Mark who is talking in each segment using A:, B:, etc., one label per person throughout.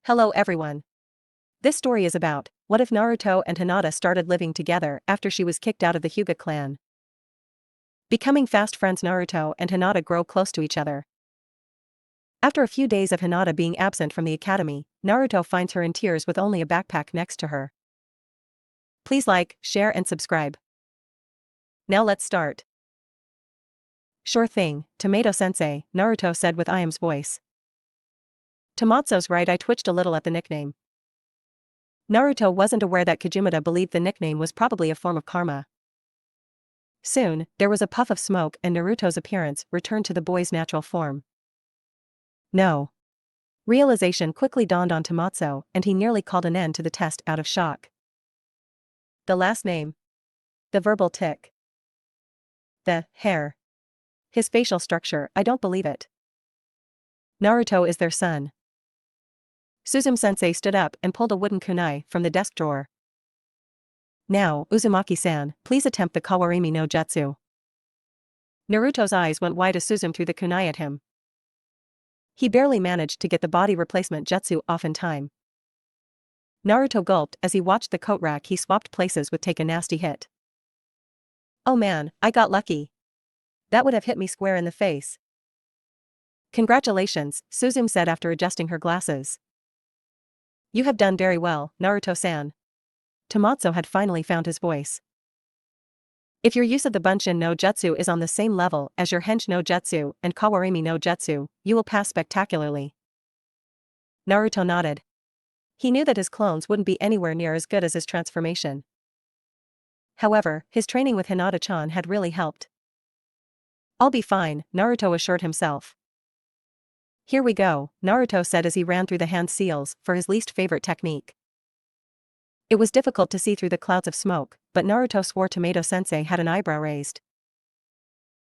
A: Hello everyone. This story is about, what if Naruto and Hinata started living together after she was kicked out of the Hyuga clan? Becoming fast friends, Naruto and Hinata grow close to each other. After a few days of Hinata being absent from the academy, Naruto finds her in tears with only a backpack next to her. Please like, share and subscribe. Now let's start. Sure thing, Tomato-sensei, Naruto said with Iam's voice. Tomatsu's right, I twitched a little at the nickname. Naruto wasn't aware that Kajimata believed the nickname was probably a form of karma. Soon, there was a puff of smoke and Naruto's appearance returned to the boy's natural form. No. Realization quickly dawned on Tomatsu and he nearly called an end to the test out of shock. The last name. The verbal tick. The hair. His facial structure, I don't believe it. Naruto is their son. Suzume-sensei stood up and pulled a wooden kunai from the desk drawer. Now, Uzumaki-san, please attempt the Kawarimi no Jutsu. Naruto's eyes went wide as Suzume threw the kunai at him. He barely managed to get the body replacement jutsu off in time. Naruto gulped as he watched the coat rack he swapped places with take a nasty hit. Oh man, I got lucky. That would have hit me square in the face. Congratulations, Suzume said after adjusting her glasses. You have done very well, Naruto-san. Tomatsu had finally found his voice. If your use of the Bunshin no Jutsu is on the same level as your Hench no Jutsu and Kawarimi no Jutsu, you will pass spectacularly. Naruto nodded. He knew that his clones wouldn't be anywhere near as good as his transformation. However, his training with Hinata-chan had really helped. I'll be fine, Naruto assured himself. Here we go, Naruto said as he ran through the hand seals for his least favorite technique. It was difficult to see through the clouds of smoke, but Naruto swore Tomato-sensei had an eyebrow raised.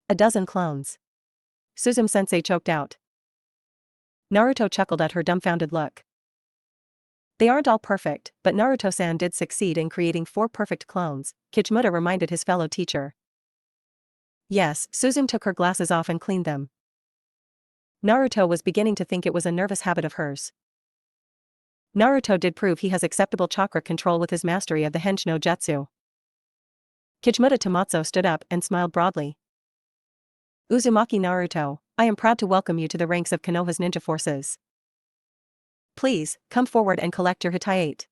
A: A dozen clones. Suzume-sensei choked out. Naruto chuckled at her dumbfounded look. They aren't all perfect, but Naruto-san did succeed in creating 4 perfect clones, Kajimata reminded his fellow teacher. Yes, Suzume took her glasses off and cleaned them. Naruto was beginning to think it was a nervous habit of hers. Naruto did prove he has acceptable chakra control with his mastery of the Hench no Jutsu. Kajimata Tomatsu stood up and smiled broadly. Uzumaki Naruto, I am proud to welcome you to the ranks of Konoha's ninja forces. Please, come forward and collect your hitayate.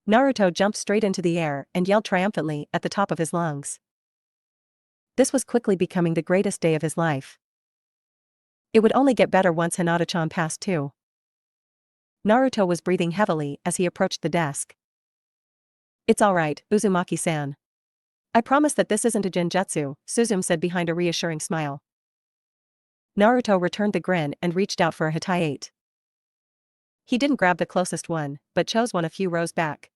A: Naruto jumped straight into the air and yelled triumphantly at the top of his lungs. This was quickly becoming the greatest day of his life. It would only get better once Hinata-chan passed too. Naruto was breathing heavily as he approached the desk. It's alright, Uzumaki-san. I promise that this isn't a genjutsu, Suzume said behind a reassuring smile. Naruto returned the grin and reached out for a hitayate. He didn't grab the closest one, but chose one a few rows back.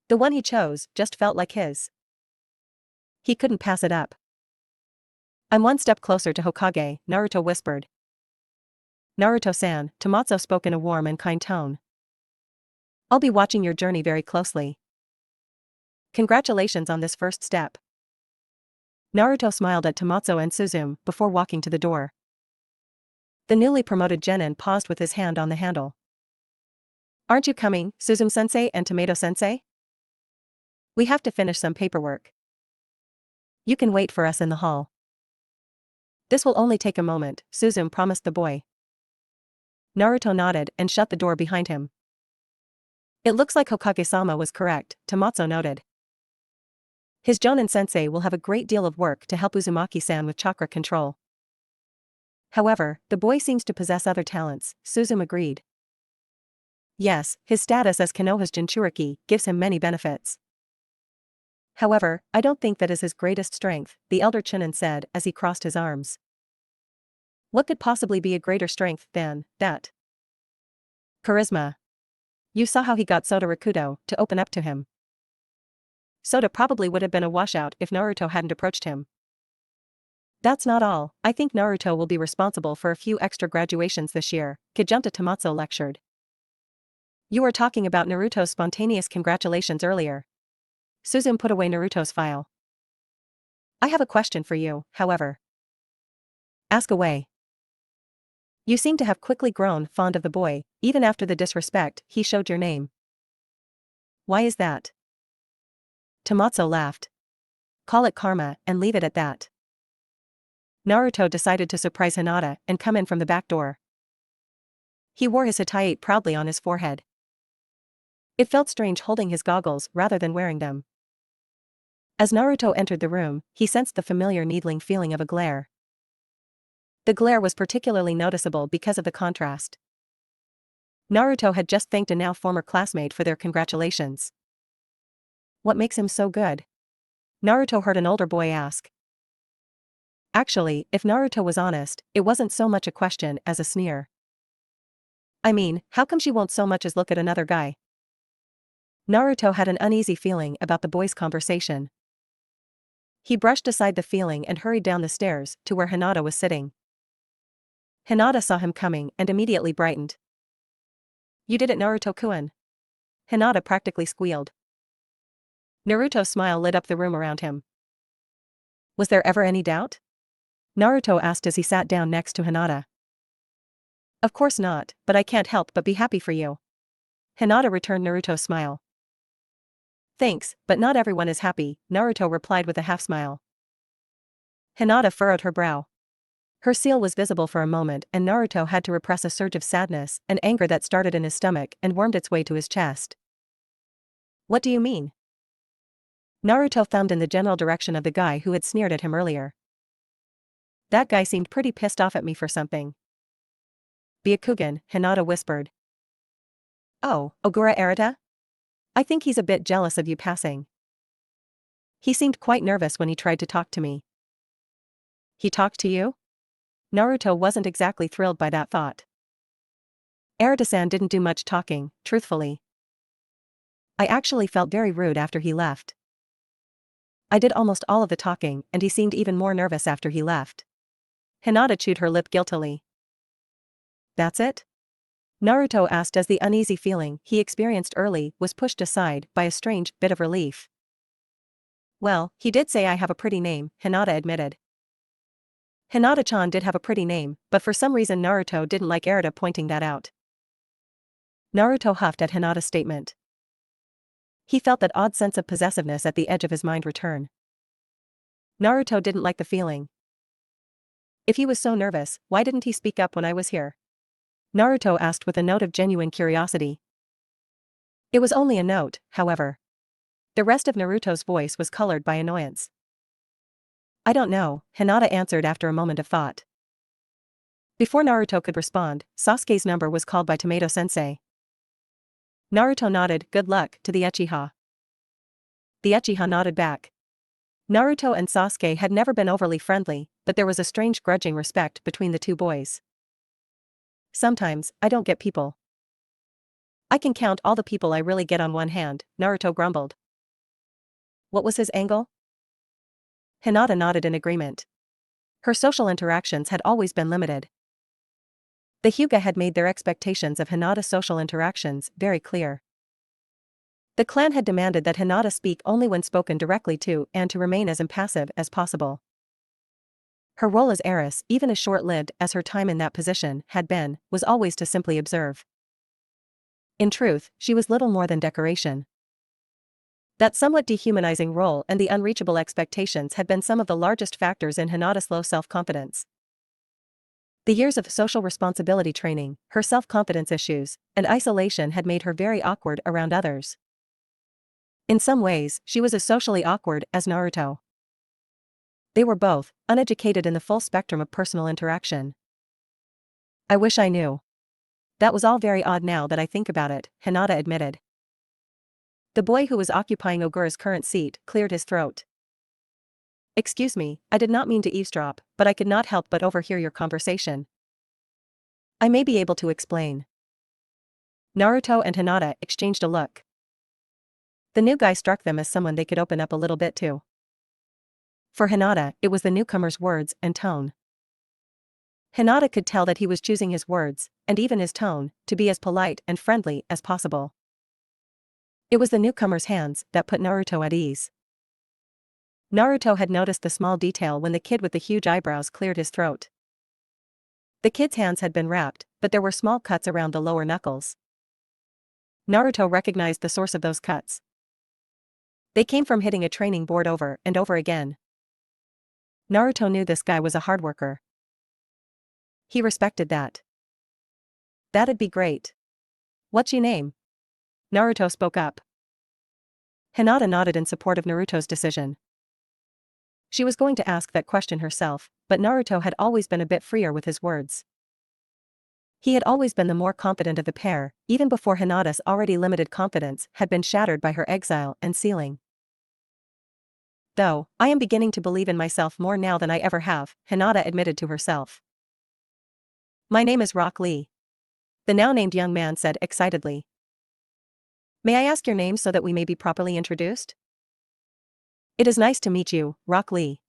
A: The one he chose just felt like his. He couldn't pass it up. I'm one step closer to Hokage, Naruto whispered. Naruto-san, Tomatsu spoke in a warm and kind tone. I'll be watching your journey very closely. Congratulations on this first step. Naruto smiled at Tomatsu and Suzume before walking to the door. The newly promoted genin paused with his hand on the handle. Aren't you coming, Suzume-sensei and Tomato-sensei? We have to finish some paperwork. You can wait for us in the hall. This will only take a moment, Suzume promised the boy. Naruto nodded and shut the door behind him. It looks like Hokage-sama was correct, Tomatsu noted. His Jonin-sensei will have a great deal of work to help Uzumaki-san with chakra control. However, the boy seems to possess other talents, Suzume agreed. Yes, his status as Konoha's Jinchuriki gives him many benefits. However, I don't think that is his greatest strength, the elder Chunin said as he crossed his arms. What could possibly be a greater strength than that? Charisma. You saw how he got Soda Rakudo to open up to him. Soda probably would have been a washout if Naruto hadn't approached him. That's not all, I think Naruto will be responsible for a few extra graduations this year, Kajimata Tomatsu lectured. You were talking about Naruto's spontaneous congratulations earlier. Suzume put away Naruto's file. I have a question for you, however. Ask away. You seem to have quickly grown fond of the boy, even after the disrespect he showed your name. Why is that? Tomotsu laughed. Call it karma and leave it at that. Naruto decided to surprise Hinata and come in from the back door. He wore his hataite proudly on his forehead. It felt strange holding his goggles rather than wearing them. As Naruto entered the room, he sensed the familiar needling feeling of a glare. The glare was particularly noticeable because of the contrast. Naruto had just thanked a now former classmate for their congratulations. What makes him so good? Naruto heard an older boy ask. Actually, if Naruto was honest, it wasn't so much a question as a sneer. I mean, how come she won't so much as look at another guy? Naruto had an uneasy feeling about the boy's conversation. He brushed aside the feeling and hurried down the stairs to where Hinata was sitting. Hinata saw him coming and immediately brightened. You did it, Naruto-kun. Hinata practically squealed. Naruto's smile lit up the room around him. Was there ever any doubt? Naruto asked as he sat down next to Hinata. Of course not, but I can't help but be happy for you. Hinata returned Naruto's smile. Thanks, but not everyone is happy, Naruto replied with a half-smile. Hinata furrowed her brow. Her seal was visible for a moment and Naruto had to repress a surge of sadness and anger that started in his stomach and wormed its way to his chest. What do you mean? Naruto thumbed in the general direction of the guy who had sneered at him earlier. That guy seemed pretty pissed off at me for something. Byakugan, Hinata whispered. Oh, Ogura Arata? I think he's a bit jealous of you passing. He seemed quite nervous when he tried to talk to me. He talked to you? Naruto wasn't exactly thrilled by that thought. Arata-san didn't do much talking, truthfully. I actually felt very rude after he left. I did almost all of the talking and he seemed even more nervous after he left. Hinata chewed her lip guiltily. That's it? Naruto asked as the uneasy feeling he experienced early was pushed aside by a strange bit of relief. Well, he did say I have a pretty name, Hinata admitted. Hinata-chan did have a pretty name, but for some reason Naruto didn't like Arata pointing that out. Naruto huffed at Hinata's statement. He felt that odd sense of possessiveness at the edge of his mind return. Naruto didn't like the feeling. If he was so nervous, why didn't he speak up when I was here? Naruto asked with a note of genuine curiosity. It was only a note, however. The rest of Naruto's voice was colored by annoyance. I don't know, Hinata answered after a moment of thought. Before Naruto could respond, Sasuke's number was called by Tomato-sensei. Naruto nodded good luck to the Uchiha. The Uchiha nodded back. Naruto and Sasuke had never been overly friendly, but there was a strange grudging respect between the two boys. Sometimes, I don't get people. I can count all the people I really get on one hand, Naruto grumbled. What was his angle? Hinata nodded in agreement. Her social interactions had always been limited. The Hyuga had made their expectations of Hinata's social interactions very clear. The clan had demanded that Hinata speak only when spoken directly to and to remain as impassive as possible. Her role as heiress, even as short-lived as her time in that position had been, was always to simply observe. In truth, she was little more than decoration. That somewhat dehumanizing role and the unreachable expectations had been some of the largest factors in Hinata's low self-confidence. The years of social responsibility training, her self-confidence issues, and isolation had made her very awkward around others. In some ways, she was as socially awkward as Naruto. They were both uneducated in the full spectrum of personal interaction. I wish I knew. That was all very odd now that I think about it, Hinata admitted. The boy who was occupying Ogura's current seat cleared his throat. Excuse me, I did not mean to eavesdrop, but I could not help but overhear your conversation. I may be able to explain. Naruto and Hinata exchanged a look. The new guy struck them as someone they could open up a little bit to. For Hinata, it was the newcomer's words and tone. Hinata could tell that he was choosing his words, and even his tone, to be as polite and friendly as possible. It was the newcomer's hands that put Naruto at ease. Naruto had noticed the small detail when the kid with the huge eyebrows cleared his throat. The kid's hands had been wrapped, but there were small cuts around the lower knuckles. Naruto recognized the source of those cuts. They came from hitting a training board over and over again. Naruto knew this guy was a hard worker. He respected that. That'd be great. What's your name? Naruto spoke up. Hinata nodded in support of Naruto's decision. She was going to ask that question herself, but Naruto had always been a bit freer with his words. He had always been the more confident of the pair, even before Hinata's already limited confidence had been shattered by her exile and sealing. Though, I am beginning to believe in myself more now than I ever have, Hinata admitted to herself. My name is Rock Lee. The now-named young man said excitedly. May I ask your name so that we may be properly introduced? It is nice to meet you, Rock Lee.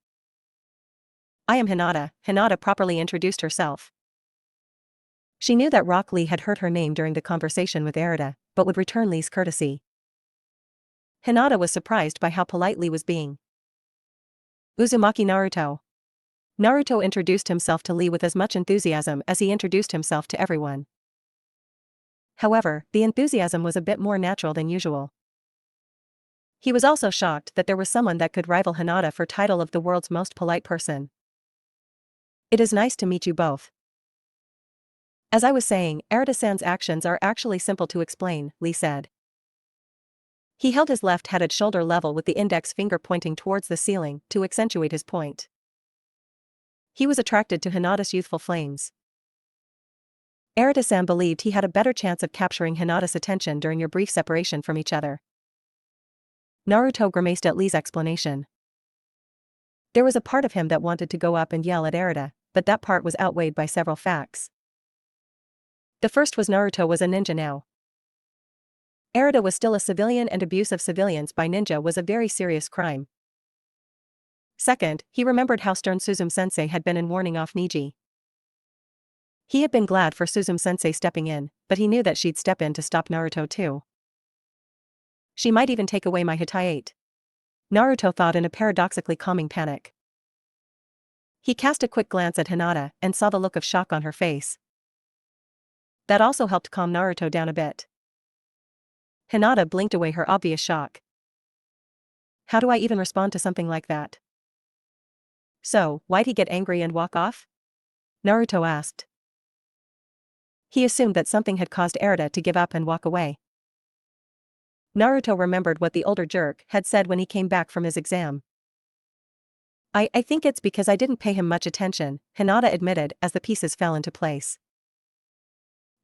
A: I am Hinata. Hinata properly introduced herself. She knew that Rock Lee had heard her name during the conversation with Erida, but would return Lee's courtesy. Hinata was surprised by how polite Lee was being. Uzumaki Naruto. Naruto introduced himself to Lee with as much enthusiasm as he introduced himself to everyone. However, the enthusiasm was a bit more natural than usual. He was also shocked that there was someone that could rival Hinata for title of the world's most polite person. It is nice to meet you both. As I was saying, Erida-san's actions are actually simple to explain, Lee said. He held his left hand at shoulder level with the index finger pointing towards the ceiling to accentuate his point. He was attracted to Hinata's youthful flames. Erida-san believed he had a better chance of capturing Hinata's attention during your brief separation from each other. Naruto grimaced at Lee's explanation. There was a part of him that wanted to go up and yell at Erida, but that part was outweighed by several facts. The first was Naruto was a ninja now. Erida was still a civilian, and abuse of civilians by ninja was a very serious crime. Second, he remembered how stern Suzume-sensei had been in warning off Niji. He had been glad for Suzume-sensei stepping in, but he knew that she'd step in to stop Naruto too. She might even take away my Hitaiate. Naruto thought in a paradoxically calming panic. He cast a quick glance at Hinata and saw the look of shock on her face. That also helped calm Naruto down a bit. Hinata blinked away her obvious shock. How do I even respond to something like that? So, why'd he get angry and walk off? Naruto asked. He assumed that something had caused Erida to give up and walk away. Naruto remembered what the older jerk had said when he came back from his exam. I think it's because I didn't pay him much attention, Hinata admitted as the pieces fell into place.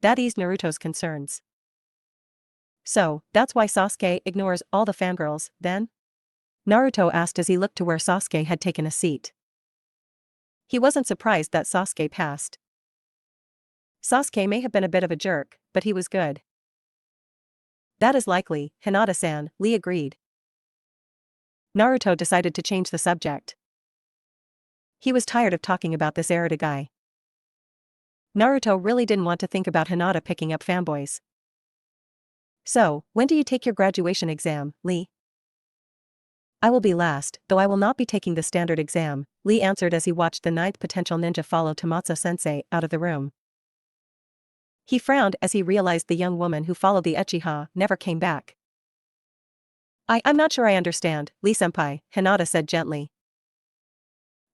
A: That eased Naruto's concerns. So, that's why Sasuke ignores all the fangirls, then? Naruto asked as he looked to where Sasuke had taken a seat. He wasn't surprised that Sasuke passed. Sasuke may have been a bit of a jerk, but he was good. That is likely, Hinata-san, Lee agreed. Naruto decided to change the subject. He was tired of talking about this Erida guy. Naruto really didn't want to think about Hinata picking up fanboys. So, when do you take your graduation exam, Lee? I will be last, though I will not be taking the standard exam, Lee answered as he watched the ninth potential ninja follow Tomatsu-sensei out of the room. He frowned as he realized the young woman who followed the Uchiha never came back. I'm not sure I understand, Lee-senpai, Hinata said gently.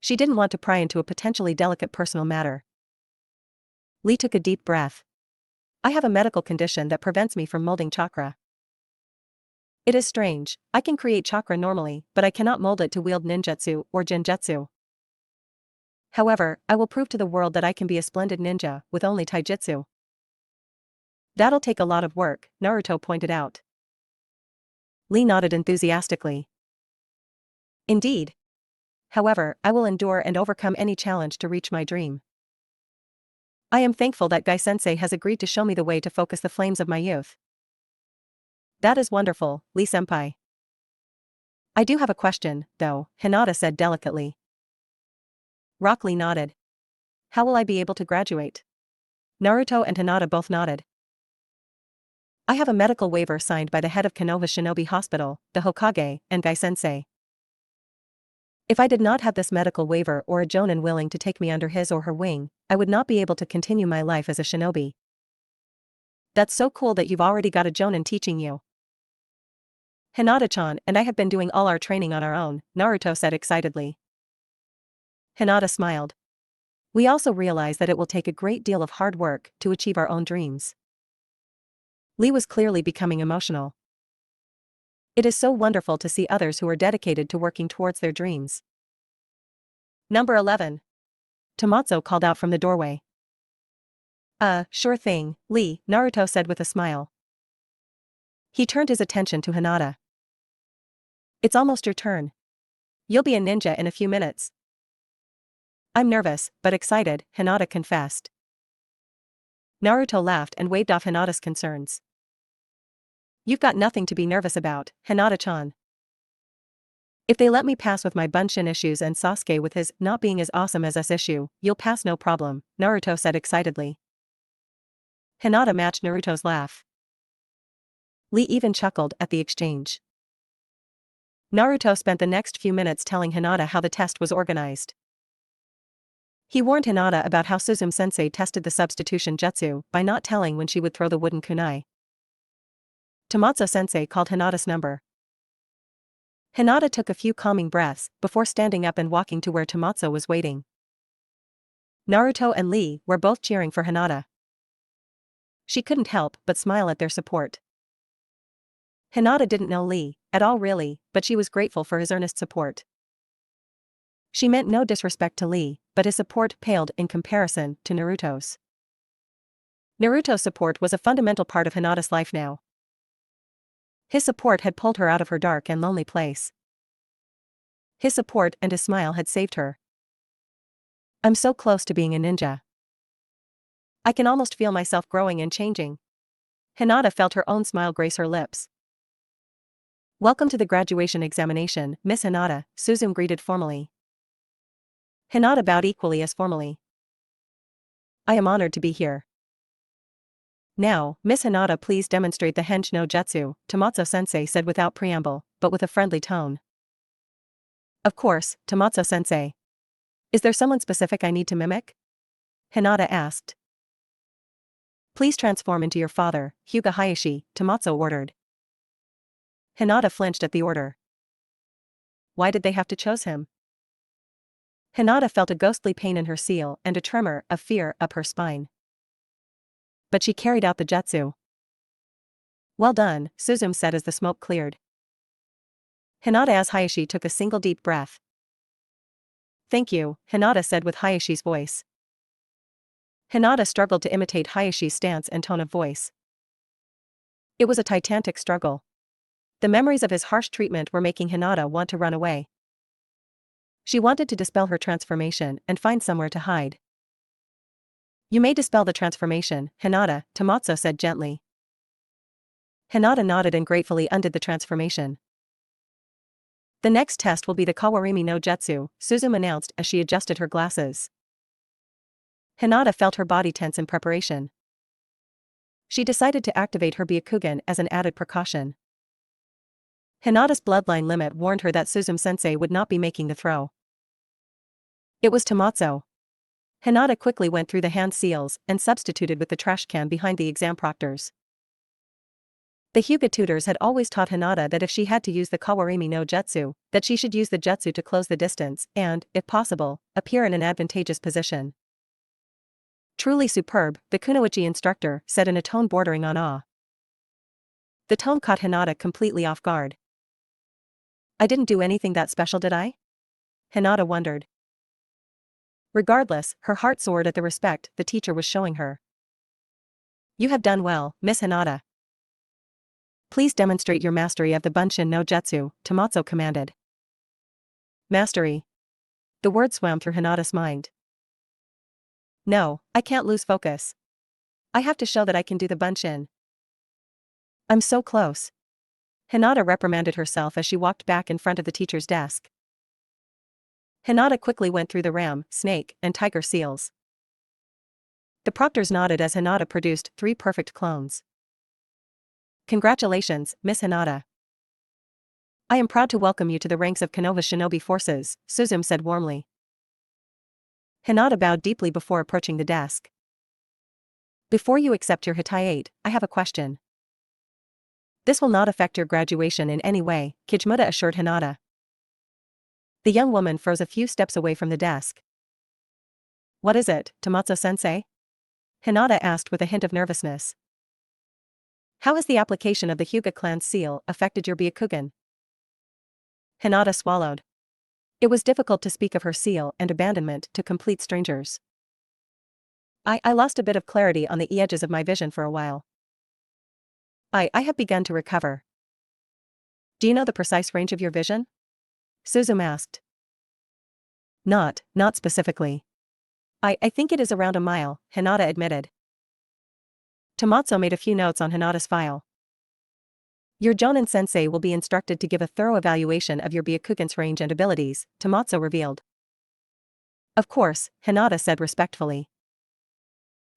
A: She didn't want to pry into a potentially delicate personal matter. Lee took a deep breath. I have a medical condition that prevents me from molding chakra. It is strange, I can create chakra normally, but I cannot mold it to wield ninjutsu or genjutsu. However, I will prove to the world that I can be a splendid ninja with only taijutsu. That'll take a lot of work, Naruto pointed out. Lee nodded enthusiastically. Indeed. However, I will endure and overcome any challenge to reach my dream. I am thankful that Gai-sensei has agreed to show me the way to focus the flames of my youth. That is wonderful, Lee-senpai. I do have a question, though, Hinata said delicately. Rock Lee nodded. How will I be able to graduate? Naruto and Hinata both nodded. I have a medical waiver signed by the head of Konoha Shinobi Hospital, the Hokage, and Gai-sensei. If I did not have this medical waiver or a jonin willing to take me under his or her wing, I would not be able to continue my life as a shinobi. That's so cool that you've already got a jonin teaching you. Hinata-chan and I have been doing all our training on our own, Naruto said excitedly. Hinata smiled. We also realize that it will take a great deal of hard work to achieve our own dreams. Lee was clearly becoming emotional. It is so wonderful to see others who are dedicated to working towards their dreams. Number 11. Tomotsu called out from the doorway. Sure thing, Lee, Naruto said with a smile. He turned his attention to Hinata. It's almost your turn. You'll be a ninja in a few minutes. I'm nervous, but excited, Hinata confessed. Naruto laughed and waved off Hinata's concerns. You've got nothing to be nervous about, Hinata-chan. If they let me pass with my Bunshin issues and Sasuke with his not being as awesome as us issue, you'll pass no problem, Naruto said excitedly. Hinata matched Naruto's laugh. Lee even chuckled at the exchange. Naruto spent the next few minutes telling Hinata how the test was organized. He warned Hinata about how Suzume-sensei tested the substitution jutsu by not telling when she would throw the wooden kunai. Tomotsu-sensei called Hinata's number. Hinata took a few calming breaths before standing up and walking to where Tomotsu was waiting. Naruto and Lee were both cheering for Hinata. She couldn't help but smile at their support. Hinata didn't know Lee at all really, but she was grateful for his earnest support. She meant no disrespect to Lee, but his support paled in comparison to Naruto's. Naruto's support was a fundamental part of Hinata's life now. His support had pulled her out of her dark and lonely place. His support and his smile had saved her. I'm so close to being a ninja. I can almost feel myself growing and changing. Hinata felt her own smile grace her lips. Welcome to the graduation examination, Miss Hinata, Suzume greeted formally. Hinata bowed equally as formally. I am honored to be here. Now, Miss Hinata, please demonstrate the Hench no Jutsu, Tomotsu-sensei said without preamble, but with a friendly tone. Of course, Tomotsu-sensei. Is there someone specific I need to mimic? Hinata asked. Please transform into your father, Hyuga Hayashi, Tomotsu ordered. Hinata flinched at the order. Why did they have to choose him? Hinata felt a ghostly pain in her seal and a tremor of fear up her spine. But she carried out the jutsu. Well done, Suzume said as the smoke cleared. Hinata as Hayashi took a single deep breath. Thank you, Hinata said with Hayashi's voice. Hinata struggled to imitate Hayashi's stance and tone of voice. It was a titanic struggle. The memories of his harsh treatment were making Hinata want to run away. She wanted to dispel her transformation and find somewhere to hide. You may dispel the transformation, Hinata, Tomotsu said gently. Hinata nodded and gratefully undid the transformation. The next test will be the Kawarimi no Jutsu, Suzume announced as she adjusted her glasses. Hinata felt her body tense in preparation. She decided to activate her Byakugan as an added precaution. Hinata's bloodline limit warned her that Suzume-sensei would not be making the throw. It was Tomotsu. Hinata quickly went through the hand seals and substituted with the trash can behind the exam proctors. The Hyuga tutors had always taught Hinata that if she had to use the Kawarimi no Jutsu, that she should use the jutsu to close the distance and, if possible, appear in an advantageous position. Truly superb, the Kunoichi instructor said in a tone bordering on awe. The tone caught Hinata completely off guard. I didn't do anything that special, did I? Hinata wondered. Regardless, her heart soared at the respect the teacher was showing her. You have done well, Miss Hinata. Please demonstrate your mastery of the Bunshin no Jutsu, Tomotsu commanded. Mastery. The word swam through Hinata's mind. No, I can't lose focus. I have to show that I can do the Bunshin. I'm so close. Hinata reprimanded herself as she walked back in front of the teacher's desk. Hinata quickly went through the ram, snake, and tiger seals. The proctors nodded as Hinata produced 3 perfect clones. Congratulations, Miss Hinata. I am proud to welcome you to the ranks of Konoha Shinobi forces, Suzume said warmly. Hinata bowed deeply before approaching the desk. Before you accept your Hitaiate, I have a question. This will not affect your graduation in any way, Kijmuta assured Hinata. The young woman froze a few steps away from the desk. What is it, Tomatsu-sensei? Hinata asked with a hint of nervousness. How has the application of the Hyuga clan's seal affected your Byakugan? Hinata swallowed. It was difficult to speak of her seal and abandonment to complete strangers. I lost a bit of clarity on the edges of my vision for a while. I have begun to recover. Do you know the precise range of your vision? Suzume asked. Not specifically. I think it is around a mile, Hinata admitted. Tomatsu made a few notes on Hinata's file. Your Jonin-sensei will be instructed to give a thorough evaluation of your Byakugan's range and abilities, Tomatsu revealed. Of course, Hinata said respectfully.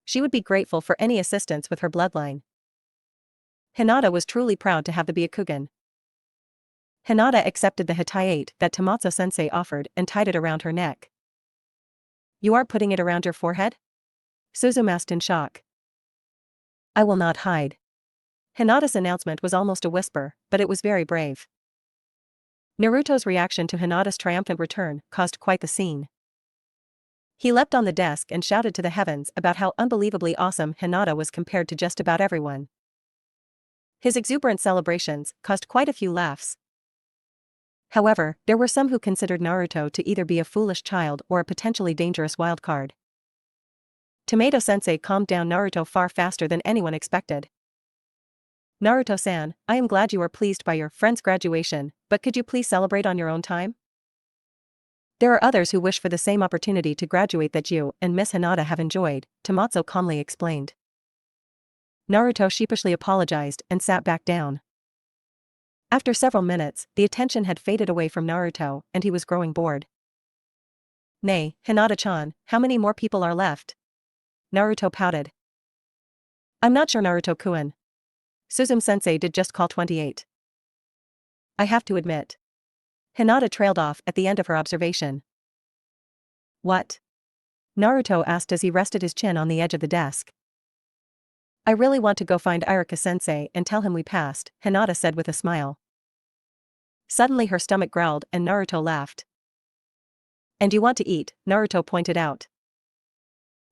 A: She would be grateful for any assistance with her bloodline. Hinata was truly proud to have the Byakugan. Hinata accepted the Hitaiate that Tomatsu-sensei offered and tied it around her neck. You are putting it around your forehead? Suzume asked in shock. I will not hide. Hinata's announcement was almost a whisper, but it was very brave. Naruto's reaction to Hinata's triumphant return caused quite the scene. He leapt on the desk and shouted to the heavens about how unbelievably awesome Hinata was compared to just about everyone. His exuberant celebrations caused quite a few laughs. However, there were some who considered Naruto to either be a foolish child or a potentially dangerous wildcard. Tomato-sensei calmed down Naruto far faster than anyone expected. Naruto-san, I am glad you are pleased by your friend's graduation, but could you please celebrate on your own time? There are others who wish for the same opportunity to graduate that you and Miss Hinata have enjoyed, Tomatsu calmly explained. Naruto sheepishly apologized and sat back down. After several minutes, the attention had faded away from Naruto, and he was growing bored. Nay, Hinata-chan, how many more people are left? Naruto pouted. I'm not sure, Naruto-kun. Suzume-sensei did just call 28. I have to admit. Hinata trailed off at the end of her observation. What? Naruto asked as he rested his chin on the edge of the desk. I really want to go find Iruka-sensei and tell him we passed, Hinata said with a smile. Suddenly her stomach growled and Naruto laughed. And you want to eat, Naruto pointed out.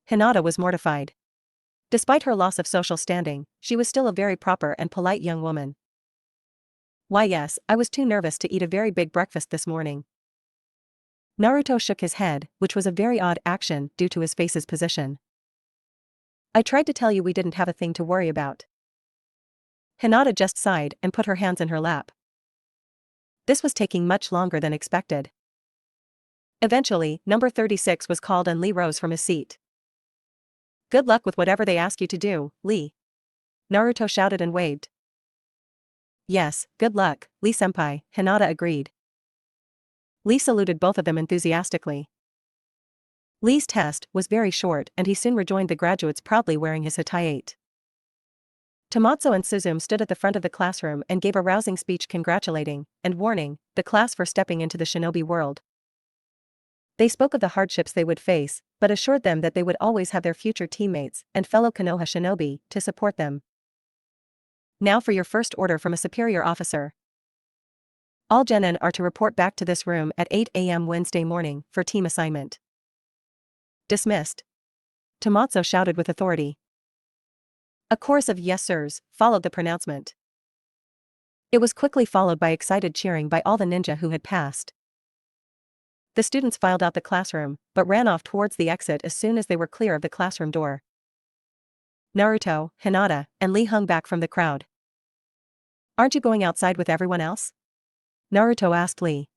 A: Hinata was mortified. Despite her loss of social standing, she was still a very proper and polite young woman. Why yes, I was too nervous to eat a very big breakfast this morning. Naruto shook his head, which was a very odd action due to his face's position. I tried to tell you we didn't have a thing to worry about. Hinata just sighed and put her hands in her lap. This was taking much longer than expected. Eventually, number 36 was called and Lee rose from his seat. Good luck with whatever they ask you to do, Lee. Naruto shouted and waved. Yes, good luck, Lee-senpai, Hinata agreed. Lee saluted both of them enthusiastically. Lee's test was very short and he soon rejoined the graduates proudly wearing his Hitaiate. Tomatsu and Suzume stood at the front of the classroom and gave a rousing speech congratulating and warning the class for stepping into the shinobi world. They spoke of the hardships they would face, but assured them that they would always have their future teammates and fellow Konoha shinobi to support them. Now for your first order from a superior officer. All genin are to report back to this room at 8 a.m. Wednesday morning for team assignment. Dismissed. Tomatsu shouted with authority. A chorus of yes sirs followed the pronouncement. It was quickly followed by excited cheering by all the ninja who had passed. The students filed out the classroom, but ran off towards the exit as soon as they were clear of the classroom door. Naruto, Hinata, and Lee hung back from the crowd. Aren't you going outside with everyone else? Naruto asked Lee.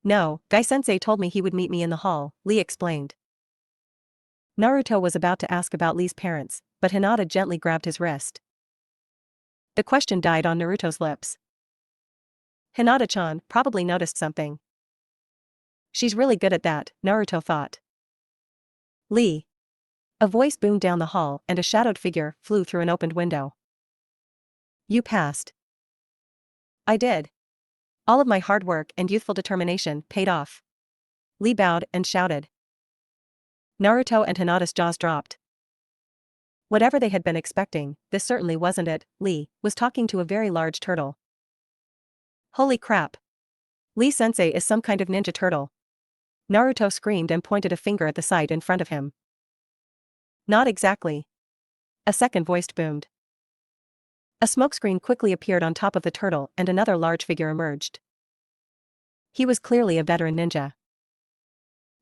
A: No, Gai-sensei told me he would meet me in the hall, Lee explained. Naruto was about to ask about Lee's parents, but Hinata gently grabbed his wrist. The question died on Naruto's lips. Hinata-chan probably noticed something. She's really good at that, Naruto thought. Lee. A voice boomed down the hall and a shadowed figure flew through an opened window. You passed. I did. All of my hard work and youthful determination paid off. Lee bowed and shouted. Naruto and Hinata's jaws dropped. Whatever they had been expecting, this certainly wasn't it. Lee was talking to a very large turtle. Holy crap! Lee-sensei is some kind of ninja turtle. Naruto screamed and pointed a finger at the sight in front of him. Not exactly. A second voice boomed. A smokescreen quickly appeared on top of the turtle and another large figure emerged. He was clearly a veteran ninja.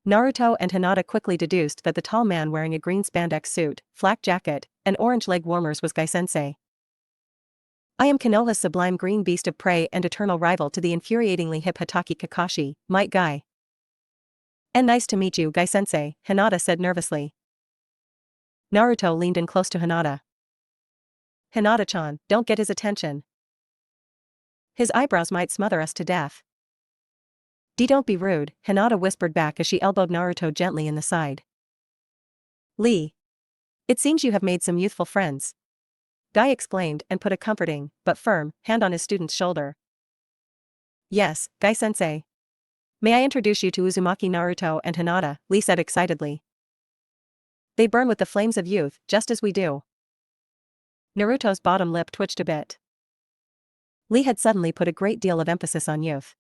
A: Naruto and Hinata quickly deduced that the tall man wearing a green spandex suit, flak jacket, and orange leg warmers was Gai-sensei. I am Konoha's sublime green beast of prey and eternal rival to the infuriatingly hip Hatake Kakashi, Might Guy. And nice to meet you, Gai-sensei, Hinata said nervously. Naruto leaned in close to Hinata. Hinata-chan, don't get his attention. His eyebrows might smother us to death. Don't be rude, Hinata whispered back as she elbowed Naruto gently in the side. Lee. It seems you have made some youthful friends. Guy exclaimed and put a comforting, but firm, hand on his student's shoulder. Yes, Gai-sensei. May I introduce you to Uzumaki Naruto and Hinata, Lee said excitedly. They burn with the flames of youth, just as we do. Naruto's bottom lip twitched a bit. Lee had suddenly put a great deal of emphasis on youth.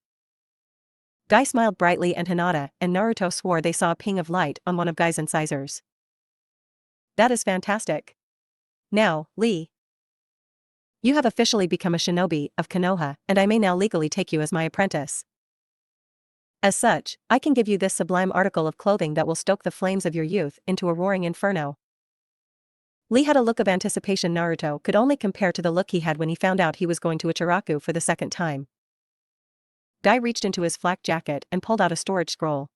A: Guy smiled brightly and Hinata and Naruto swore they saw a ping of light on one of Guy's incisors. That is fantastic. Now, Lee. You have officially become a shinobi of Konoha, and I may now legally take you as my apprentice. As such, I can give you this sublime article of clothing that will stoke the flames of your youth into a roaring inferno. Lee had a look of anticipation Naruto could only compare to the look he had when he found out he was going to Ichiraku for the second time. Guy reached into his flak jacket and pulled out a storage scroll.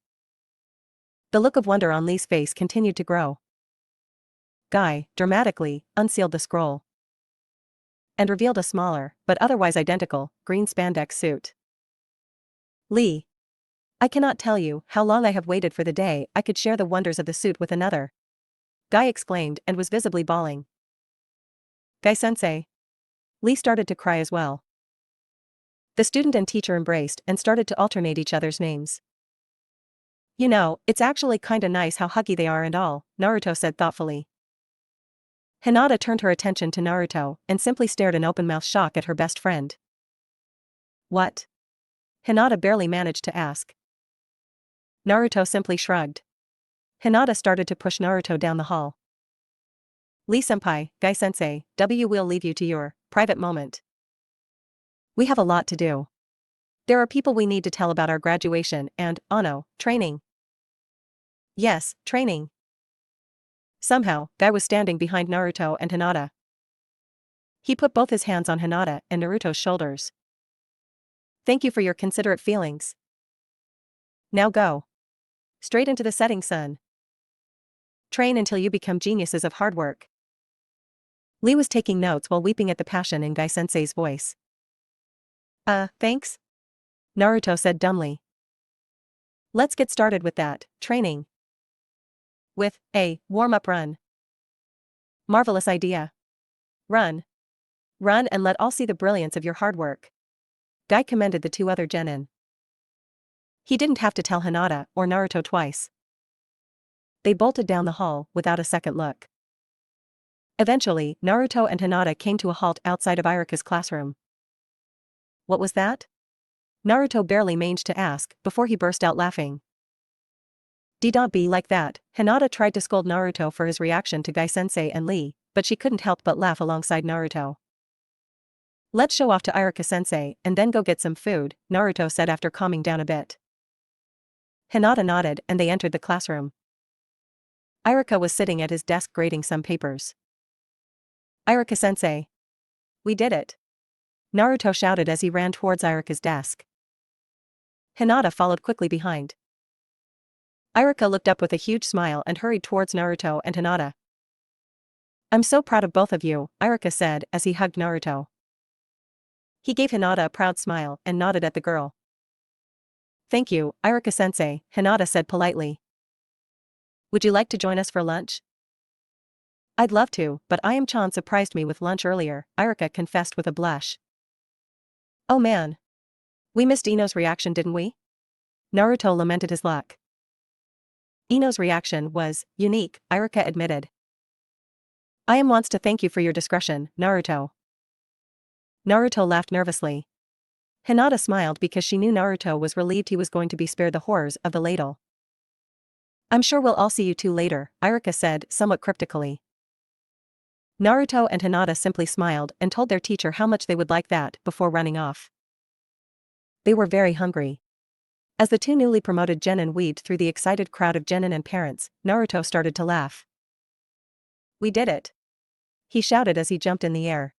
A: The look of wonder on Lee's face continued to grow. Guy, dramatically, unsealed the scroll. And revealed a smaller, but otherwise identical, green spandex suit. Lee. I cannot tell you how long I have waited for the day I could share the wonders of the suit with another. Guy exclaimed and was visibly bawling. Gai-sensei. Lee started to cry as well. The student and teacher embraced and started to alternate each other's names. You know, it's actually kinda nice how huggy they are and all, Naruto said thoughtfully. Hinata turned her attention to Naruto and simply stared in open-mouthed shock at her best friend. What? Hinata barely managed to ask. Naruto simply shrugged. Hinata started to push Naruto down the hall. Lee-senpai, Gai-sensei, we'll leave you to your private moment. We have a lot to do. There are people we need to tell about our graduation and, training. Yes, training. Somehow, Guy was standing behind Naruto and Hinata. He put both his hands on Hinata and Naruto's shoulders. Thank you for your considerate feelings. Now go. Straight into the setting sun. Train until you become geniuses of hard work. Lee was taking notes while weeping at the passion in Gai-sensei's voice. Thanks? Naruto said dumbly. Let's get started with that, training. With a warm-up run. Marvelous idea. Run. Run and let all see the brilliance of your hard work. Guy commended the two other genin. He didn't have to tell Hinata or Naruto twice. They bolted down the hall without a second look. Eventually, Naruto and Hinata came to a halt outside of Irika's classroom. What was that? Naruto barely managed to ask before he burst out laughing. Don't be like that, Hinata tried to scold Naruto for his reaction to Gai-sensei and Lee, but she couldn't help but laugh alongside Naruto. Let's show off to Irika-sensei and then go get some food, Naruto said after calming down a bit. Hinata nodded and they entered the classroom. Irika was sitting at his desk grading some papers. Irika-sensei. We did it. Naruto shouted as he ran towards Irika's desk. Hinata followed quickly behind. Irika looked up with a huge smile and hurried towards Naruto and Hinata. I'm so proud of both of you, Irika said as he hugged Naruto. He gave Hinata a proud smile and nodded at the girl. Thank you, Irika-sensei, Hinata said politely. Would you like to join us for lunch? I'd love to, but Ayam-chan surprised me with lunch earlier, Irika confessed with a blush. Oh man. We missed Ino's reaction, didn't we? Naruto lamented his luck. Ino's reaction was unique, Iruka admitted. I wants to thank you for your discretion, Naruto. Naruto laughed nervously. Hinata smiled because she knew Naruto was relieved he was going to be spared the horrors of the ladle. I'm sure we'll all see you two later, Iruka said, somewhat cryptically. Naruto and Hinata simply smiled and told their teacher how much they would like that before running off. They were very hungry. As the two newly promoted genin weaved through the excited crowd of genin and parents, Naruto started to laugh. We did it! He shouted as he jumped in the air.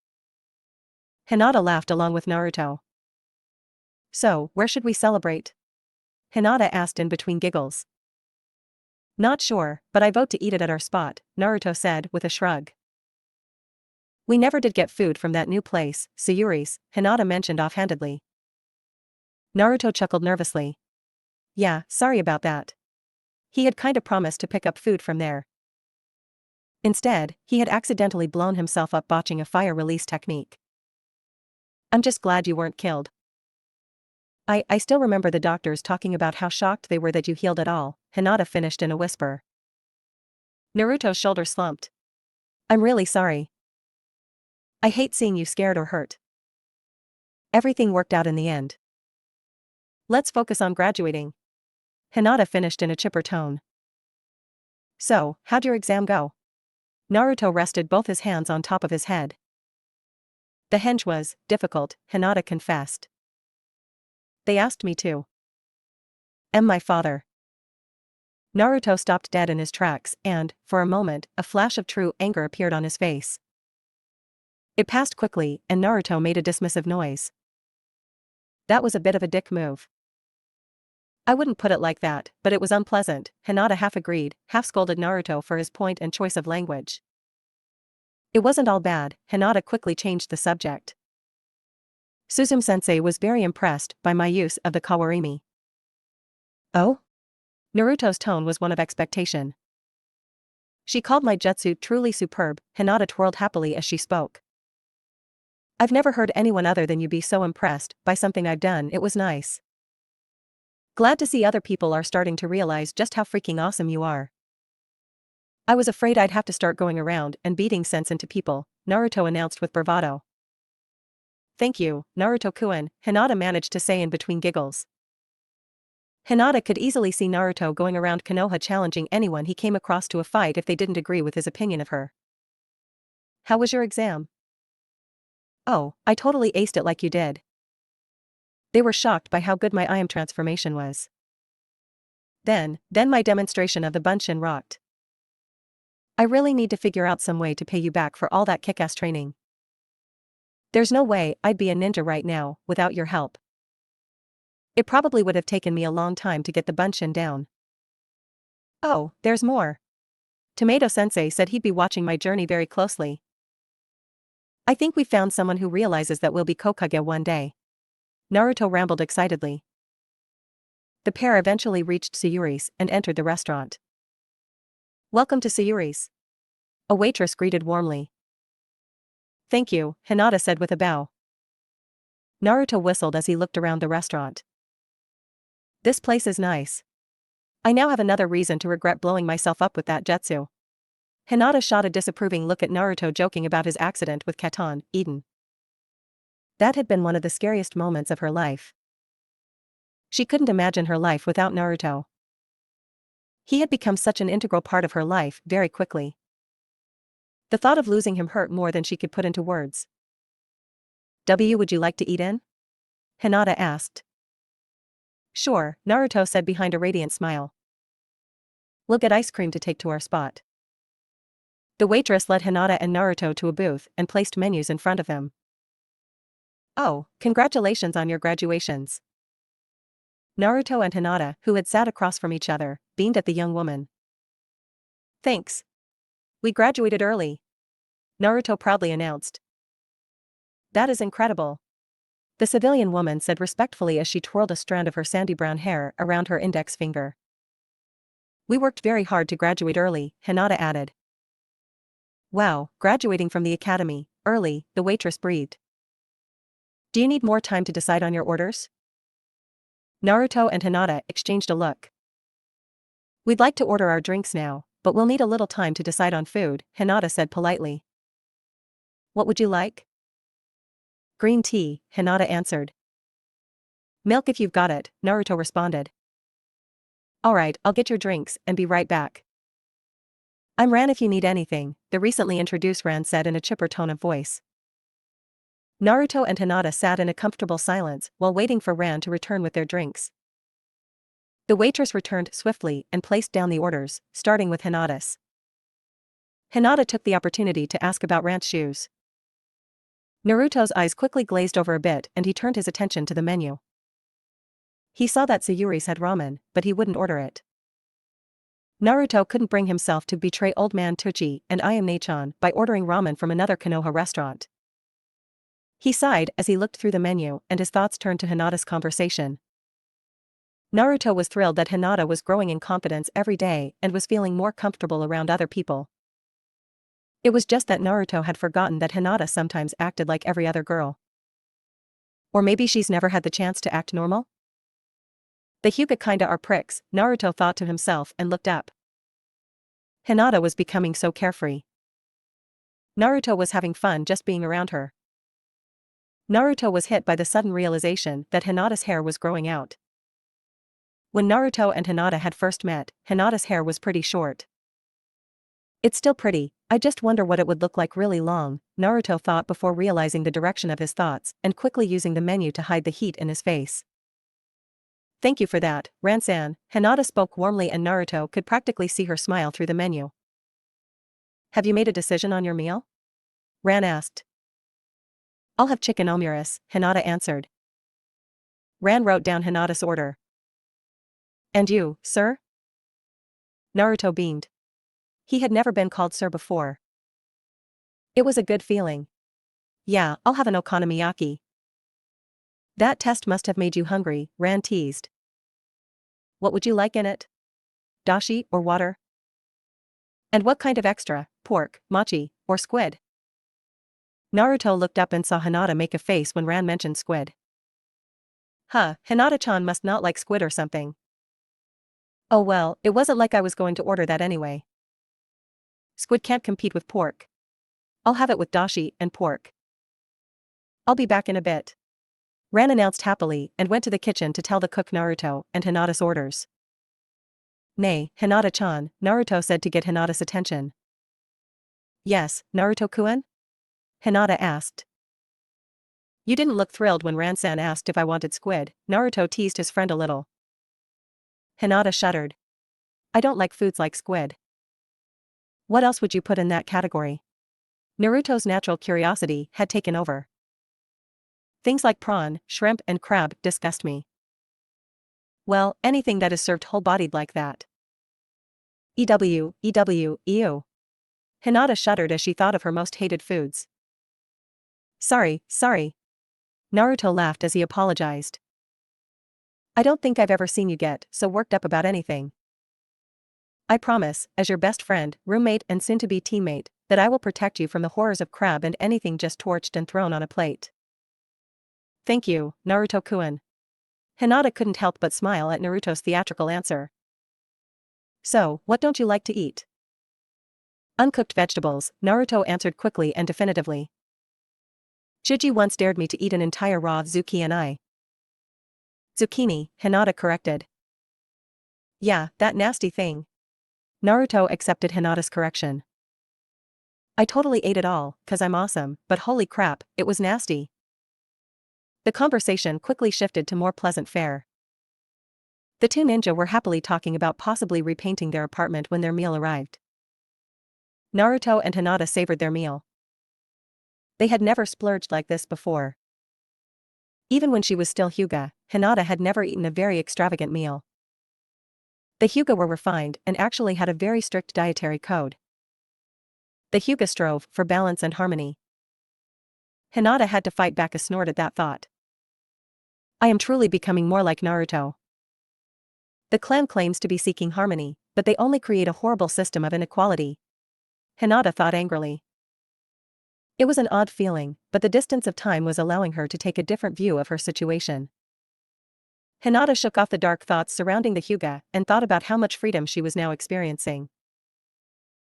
A: Hinata laughed along with Naruto. So, where should we celebrate? Hinata asked in between giggles. Not sure, but I vote to eat it at our spot, Naruto said with a shrug. We never did get food from that new place, Sayuri's, Hinata mentioned offhandedly. Naruto chuckled nervously. Yeah, sorry about that. He had kinda promised to pick up food from there. Instead, he had accidentally blown himself up botching a fire release technique. I'm just glad you weren't killed. I still remember the doctors talking about how shocked they were that you healed at all, Hinata finished in a whisper. Naruto's shoulders slumped. I'm really sorry. I hate seeing you scared or hurt. Everything worked out in the end. Let's focus on graduating. Hinata finished in a chipper tone. So, how'd your exam go? Naruto rested both his hands on top of his head. The henge was difficult, Hinata confessed. They asked me to. My father. Naruto stopped dead in his tracks and, for a moment, a flash of true anger appeared on his face. It passed quickly, and Naruto made a dismissive noise. That was a bit of a dick move. I wouldn't put it like that, but it was unpleasant, Hinata half agreed, half scolded Naruto for his point and choice of language. It wasn't all bad, Hinata quickly changed the subject. Suzume-sensei was very impressed by my use of the kawarimi. Oh? Naruto's tone was one of expectation. She called my jutsu truly superb, Hinata twirled happily as she spoke. I've never heard anyone other than you be so impressed by something I've done. It was nice. Glad to see other people are starting to realize just how freaking awesome you are. I was afraid I'd have to start going around and beating sense into people, Naruto announced with bravado. Thank you, Naruto-kun, Hinata managed to say in between giggles. Hinata could easily see Naruto going around Konoha challenging anyone he came across to a fight if they didn't agree with his opinion of her. How was your exam? Oh, I totally aced it like you did. They were shocked by how good my IM transformation was. Then my demonstration of the Bunshin rocked. I really need to figure out some way to pay you back for all that kick-ass training. There's no way I'd be a ninja right now without your help. It probably would have taken me a long time to get the Bunshin down. Oh, there's more. Tomato-sensei said he'd be watching my journey very closely. I think we found someone who realizes that we'll be Hokage one day. Naruto rambled excitedly. The pair eventually reached Sayuri's and entered the restaurant. Welcome to Sayuri's. A waitress greeted warmly. Thank you, Hinata said with a bow. Naruto whistled as he looked around the restaurant. This place is nice. I now have another reason to regret blowing myself up with that jutsu. Hinata shot a disapproving look at Naruto joking about his accident with Katon, Eden. That had been one of the scariest moments of her life. She couldn't imagine her life without Naruto. He had become such an integral part of her life very quickly. The thought of losing him hurt more than she could put into words. Would you like to eat in? Hinata asked. Sure, Naruto said behind a radiant smile. We'll get ice cream to take to our spot. The waitress led Hinata and Naruto to a booth and placed menus in front of them. Oh, congratulations on your graduations. Naruto and Hinata, who had sat across from each other, beamed at the young woman. Thanks. We graduated early. Naruto proudly announced. That is incredible. The civilian woman said respectfully as she twirled a strand of her sandy brown hair around her index finger. We worked very hard to graduate early, Hinata added. Wow, graduating from the academy, early, the waitress breathed. Do you need more time to decide on your orders? Naruto and Hinata exchanged a look. We'd like to order our drinks now, but we'll need a little time to decide on food, Hinata said politely. What would you like? Green tea, Hinata answered. Milk if you've got it, Naruto responded. Alright, I'll get your drinks, and be right back. I'm Ran if you need anything, the recently introduced Ran said in a chipper tone of voice. Naruto and Hinata sat in a comfortable silence while waiting for Ran to return with their drinks. The waitress returned swiftly and placed down the orders, starting with Hinata's. Hinata took the opportunity to ask about Ran's shoes. Naruto's eyes quickly glazed over a bit and he turned his attention to the menu. He saw that Sayuri's had ramen, but he wouldn't order it. Naruto couldn't bring himself to betray old man Tsuchi and Ayame-chan by ordering ramen from another Konoha restaurant. He sighed as he looked through the menu and his thoughts turned to Hinata's conversation. Naruto was thrilled that Hinata was growing in confidence every day and was feeling more comfortable around other people. It was just that Naruto had forgotten that Hinata sometimes acted like every other girl. Or maybe she's never had the chance to act normal? The Hyuga kinda are pricks, Naruto thought to himself and looked up. Hinata was becoming so carefree. Naruto was having fun just being around her. Naruto was hit by the sudden realization that Hinata's hair was growing out. When Naruto and Hinata had first met, Hinata's hair was pretty short. It's still pretty, I just wonder what it would look like really long, Naruto thought before realizing the direction of his thoughts and quickly using the menu to hide the heat in his face. Thank you for that, Ran-san, Hinata spoke warmly and Naruto could practically see her smile through the menu. Have you made a decision on your meal? Ran asked. I'll have chicken omuris, Hinata answered. Ran wrote down Hinata's order. And you, sir? Naruto beamed. He had never been called sir before. It was a good feeling. Yeah, I'll have an okonomiyaki. That test must have made you hungry, Ran teased. What would you like in it? Dashi or water? And what kind of extra, pork, mochi, or squid? Naruto looked up and saw Hinata make a face when Ran mentioned squid. Huh, Hinata-chan must not like squid or something. Oh well, it wasn't like I was going to order that anyway. Squid can't compete with pork. I'll have it with dashi and pork. I'll be back in a bit. Ran announced happily and went to the kitchen to tell the cook Naruto and Hinata's orders. Nay, Hinata-chan, Naruto said to get Hinata's attention. Yes, Naruto-kun? Hinata asked. You didn't look thrilled when Ran-san asked if I wanted squid, Naruto teased his friend a little. Hinata shuddered. I don't like foods like squid. What else would you put in that category? Naruto's natural curiosity had taken over. Things like prawn, shrimp and crab disgust me. Well, anything that is served whole-bodied like that. Ew. Hinata shuddered as she thought of her most hated foods. Sorry. Naruto laughed as he apologized. I don't think I've ever seen you get so worked up about anything. I promise, as your best friend, roommate and soon-to-be teammate, that I will protect you from the horrors of crab and anything just torched and thrown on a plate. Thank you, Naruto-kun. Hinata couldn't help but smile at Naruto's theatrical answer. So, what don't you like to eat? Uncooked vegetables, Naruto answered quickly and definitively. Chuji once dared me to eat an entire raw zucchini. Zucchini, Hinata corrected. Yeah, that nasty thing. Naruto accepted Hinata's correction. I totally ate it all, 'cause I'm awesome, but holy crap, it was nasty. The conversation quickly shifted to more pleasant fare. The two ninja were happily talking about possibly repainting their apartment when their meal arrived. Naruto and Hinata savored their meal. They had never splurged like this before. Even when she was still Hyuga, Hinata had never eaten a very extravagant meal. The Hyuga were refined and actually had a very strict dietary code. The Hyuga strove for balance and harmony. Hinata had to fight back a snort at that thought. I am truly becoming more like Naruto. The clan claims to be seeking harmony, but they only create a horrible system of inequality. Hinata thought angrily. It was an odd feeling, but the distance of time was allowing her to take a different view of her situation. Hinata shook off the dark thoughts surrounding the Hyuga and thought about how much freedom she was now experiencing.